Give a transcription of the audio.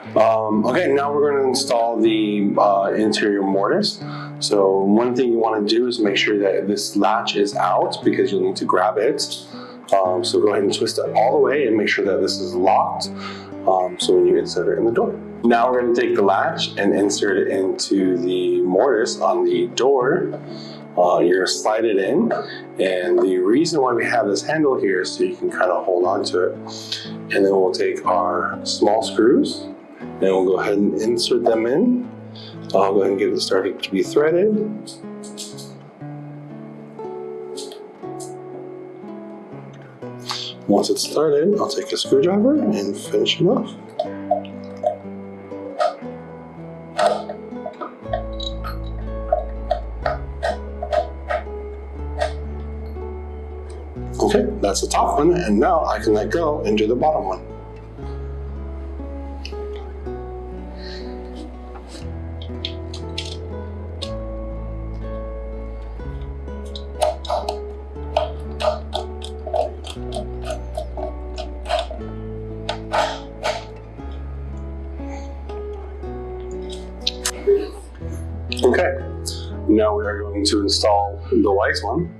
Okay, now we're going to install the interior mortise. So one thing you want to do is make sure that this latch is out because you'll need to grab it. So go ahead and twist it all the way and make sure that this is locked. So when you insert it in the door. Now we're going to take the latch and insert it into the mortise on the door. You're going to slide it in, and the reason why we have this handle here is so you can kind of hold on to it. And then we'll take our small screws and we'll go ahead and insert them in. I'll go ahead and get it started to be threaded. Once it's started, I'll take a screwdriver and finish it off. Okay, that's the top one, and now I can let go and do the bottom one. Okay, now we are going to install the white one.